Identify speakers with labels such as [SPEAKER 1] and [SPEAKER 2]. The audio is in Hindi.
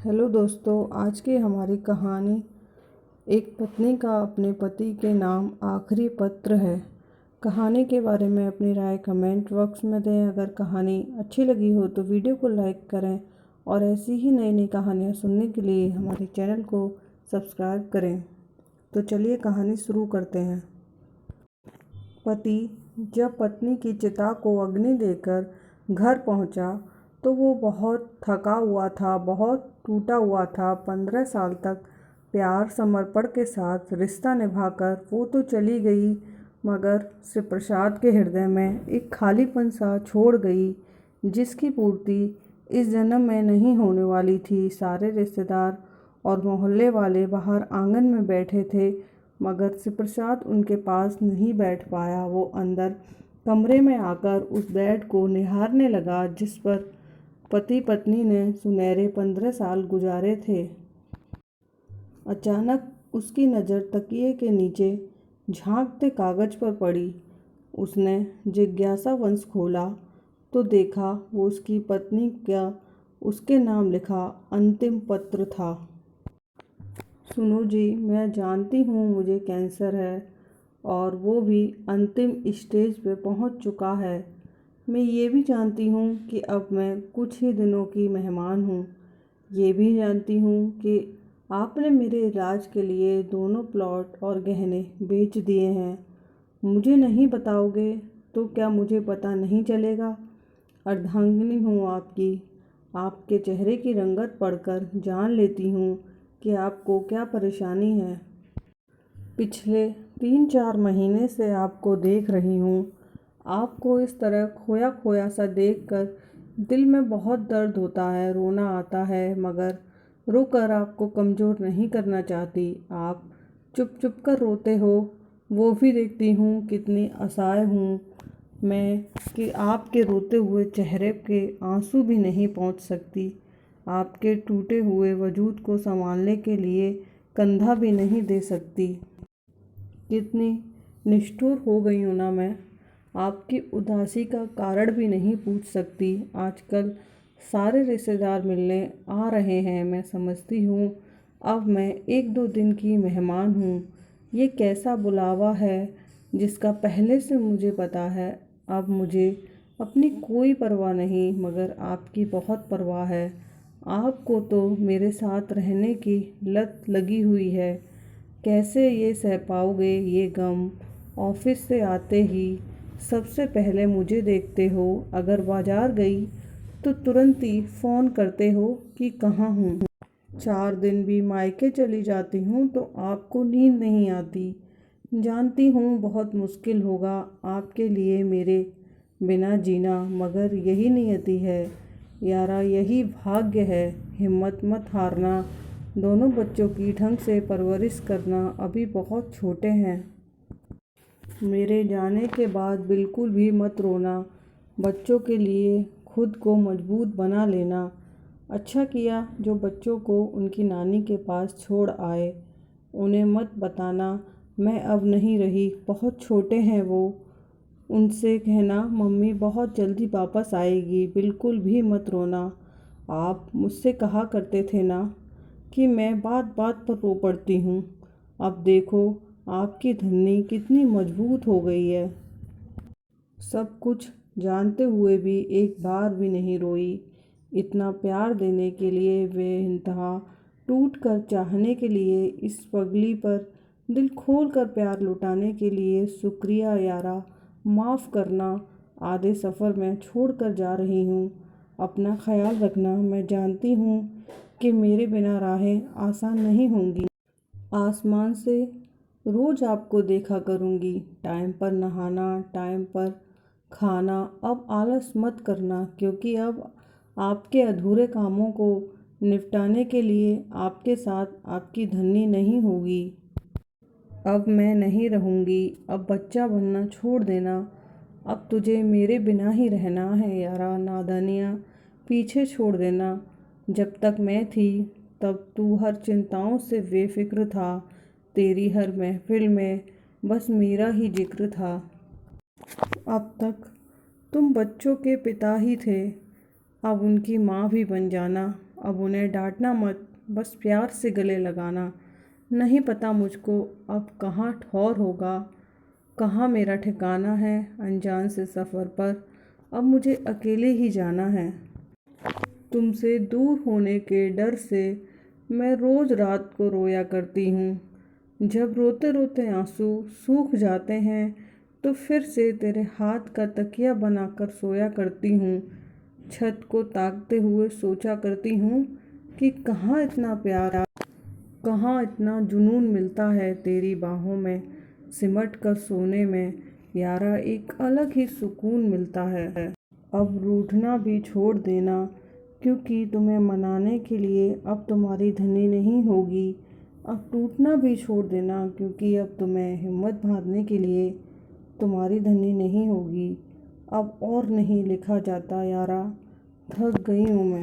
[SPEAKER 1] हेलो दोस्तों, आज की हमारी कहानी एक पत्नी का अपने पति के नाम आखिरी पत्र है। कहानी के बारे में अपनी राय कमेंट बॉक्स में दें। अगर कहानी अच्छी लगी हो तो वीडियो को लाइक करें और ऐसी ही नई नई कहानियाँ सुनने के लिए हमारे चैनल को सब्सक्राइब करें। तो चलिए कहानी शुरू करते हैं। पति जब पत्नी की चिता को अग्नि देकर घर पहुंचा तो वो बहुत थका हुआ था, बहुत टूटा हुआ था। 15 साल तक प्यार समर्पण के साथ रिश्ता निभाकर वो तो चली गई, मगर शिव प्रसाद के हृदय में एक खालीपन सा छोड़ गई, जिसकी पूर्ति इस जन्म में नहीं होने वाली थी। सारे रिश्तेदार और मोहल्ले वाले बाहर आंगन में बैठे थे, मगर शिव प्रसाद उनके पास नहीं बैठ पाया। वो अंदर कमरे में आकर उस बेड को निहारने लगा जिस पर पति पत्नी ने सुनहरे 15 साल गुजारे थे। अचानक उसकी नज़र तकिए के नीचे झांकते कागज पर पड़ी। उसने जिज्ञासावश खोला तो देखा वो उसकी पत्नी का उसके नाम लिखा अंतिम पत्र था। सुनो जी, मैं जानती हूँ मुझे कैंसर है और वो भी अंतिम स्टेज पे पहुँच चुका है। मैं ये भी जानती हूँ कि अब मैं कुछ ही दिनों की मेहमान हूँ। ये भी जानती हूँ कि आपने मेरे इलाज के लिए दोनों प्लॉट और गहने बेच दिए हैं। मुझे नहीं बताओगे तो क्या मुझे पता नहीं चलेगा? अर्धांगिनी हूँ आपकी। आपके चेहरे की रंगत पढ़कर जान लेती हूँ कि आपको क्या परेशानी है। पिछले 3-4 महीने से आपको देख रही हूँ। आपको इस तरह खोया खोया सा देखकर दिल में बहुत दर्द होता है, रोना आता है, मगर रोकर आपको कमज़ोर नहीं करना चाहती। आप चुप चुप कर रोते हो, वो भी देखती हूँ। कितनी असहाय हूँ मैं कि आपके रोते हुए चेहरे के आंसू भी नहीं पहुँच सकती। आपके टूटे हुए वजूद को संभालने के लिए कंधा भी नहीं दे सकती। कितनी निष्ठुर हो गई हूँ ना मैं। आपकी उदासी का कारण भी नहीं पूछ सकती। आजकल सारे रिश्तेदार मिलने आ रहे हैं, मैं समझती हूँ अब मैं 1-2 दिन की मेहमान हूँ। ये कैसा बुलावा है जिसका पहले से मुझे पता है। अब मुझे अपनी कोई परवाह नहीं, मगर आपकी बहुत परवाह है। आपको तो मेरे साथ रहने की लत लगी हुई है। कैसे ये सह पाओगे ये गम? ऑफिस से आते ही सबसे पहले मुझे देखते हो। अगर बाजार गई तो तुरंत ही फ़ोन करते हो कि कहाँ हूँ। 4 दिन भी मायके चली जाती हूँ तो आपको नींद नहीं आती। जानती हूँ बहुत मुश्किल होगा आपके लिए मेरे बिना जीना, मगर यही नियति है यारा, यही भाग्य है। हिम्मत मत हारना। दोनों बच्चों की ढंग से परवरिश करना। अभी बहुत छोटे हैं। मेरे जाने के बाद बिल्कुल भी मत रोना। बच्चों के लिए खुद को मजबूत बना लेना। अच्छा किया जो बच्चों को उनकी नानी के पास छोड़ आए। उन्हें मत बताना मैं अब नहीं रही, बहुत छोटे हैं वो। उनसे कहना मम्मी बहुत जल्दी वापस आएगी। बिल्कुल भी मत रोना। आप मुझसे कहा करते थे ना कि मैं बात बात पर रो पड़ती हूँ। अब देखो आपकी धन्नी कितनी मजबूत हो गई है। सब कुछ जानते हुए भी एक बार भी नहीं रोई। इतना प्यार देने के लिए, बेइंतहा टूट कर चाहने के लिए, इस पगली पर दिल खोल कर प्यार लुटाने के लिए शुक्रिया यारा। माफ़ करना। आधे सफ़र में छोड़ कर जा रही हूँ। अपना ख्याल रखना। मैं जानती हूँ कि मेरे बिना राहें आसान नहीं होंगी। आसमान से रोज़ आपको देखा करूँगी। टाइम पर नहाना, टाइम पर खाना। अब आलस मत करना, क्योंकि अब आपके अधूरे कामों को निपटाने के लिए आपके साथ आपकी धन्नी नहीं होगी। अब मैं नहीं रहूँगी। अब बच्चा बनना छोड़ देना। अब तुझे मेरे बिना ही रहना है यारा। नादानियाँ पीछे छोड़ देना। जब तक मैं थी तब तू हर चिंताओं से बेफिक्र था। तेरी हर महफिल में बस मेरा ही जिक्र था। अब तक तुम बच्चों के पिता ही थे, अब उनकी माँ भी बन जाना। अब उन्हें डांटना मत, बस प्यार से गले लगाना। नहीं पता मुझको अब कहाँ ठौर होगा, कहाँ मेरा ठिकाना है अनजान से सफ़र पर। अब मुझे अकेले ही जाना है। तुमसे दूर होने के डर से मैं रोज़ रात को रोया करती हूँ। जब रोते रोते आंसू सूख जाते हैं तो फिर से तेरे हाथ का तकिया बनाकर सोया करती हूँ। छत को ताकते हुए सोचा करती हूँ कि कहाँ इतना प्यार, कहाँ इतना जुनून मिलता है तेरी बाहों में सिमट कर सोने में। यारा एक अलग ही सुकून मिलता है। अब रूठना भी छोड़ देना, क्योंकि तुम्हें मनाने के लिए अब तुम्हारी धनी नहीं होगी। अब टूटना भी छोड़ देना, क्योंकि अब तुम्हें हिम्मत बांधने के लिए तुम्हारी धनी नहीं होगी। अब और नहीं लिखा जाता यारा, थक गई हूँ मैं।